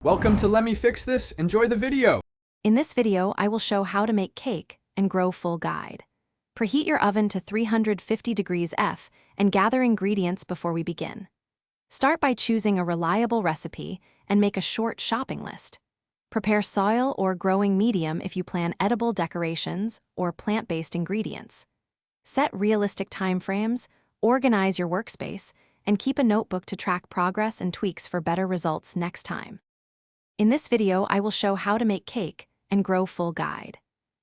Welcome to Let Me Fix This. Enjoy the video. In this video, I will show how to make cake and grow full guide. Preheat your oven to 350 degrees F and gather ingredients before we begin. Start by choosing a reliable recipe and make a short shopping list. Prepare soil or growing medium if you plan edible decorations or plant-based ingredients. Set realistic timeframes, organize your workspace, and keep a notebook to track progress and tweaks for better results next time. In this video, I will show how to make cake and grow full guide.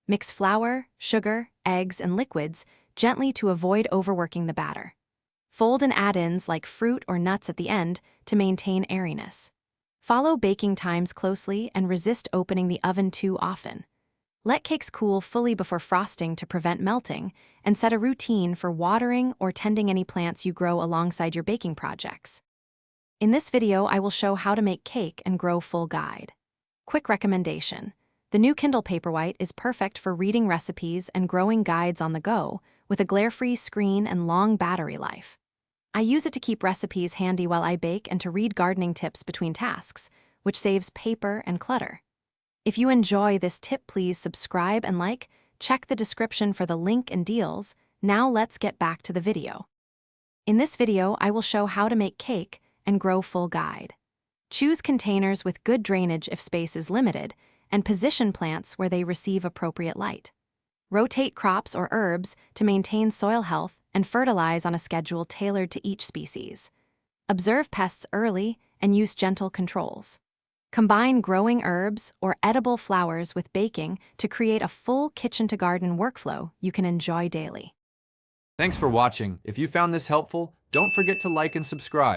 Mix flour, sugar, eggs, and liquids gently to avoid overworking the batter. Fold in add-ins like fruit or nuts at the end to maintain airiness. Follow baking times closely and resist opening the oven too often. Let cakes cool fully before frosting to prevent melting, and set a routine for watering or tending any plants you grow alongside your baking projects. In this video, I will show how to make cake and grow full guide. Quick recommendation: the new Kindle Paperwhite is perfect for reading recipes and growing guides on the go, with a glare-free screen and long battery life. I use it to keep recipes handy while I bake and to read gardening tips between tasks, which saves paper and clutter. If you enjoy this tip, please subscribe and like. Check the description for the link and deals. Now let's get back to the video. In this video, I will show how to make cake and grow full guide. Choose containers with good drainage if space is limited, and position plants where they receive appropriate light. Rotate crops or herbs to maintain soil health and fertilize on a schedule tailored to each species. Observe pests early and use gentle controls. Combine growing herbs or edible flowers with baking to create a full kitchen-to-garden workflow you can enjoy daily. Thanks for watching. If you found this helpful, don't forget to like and subscribe.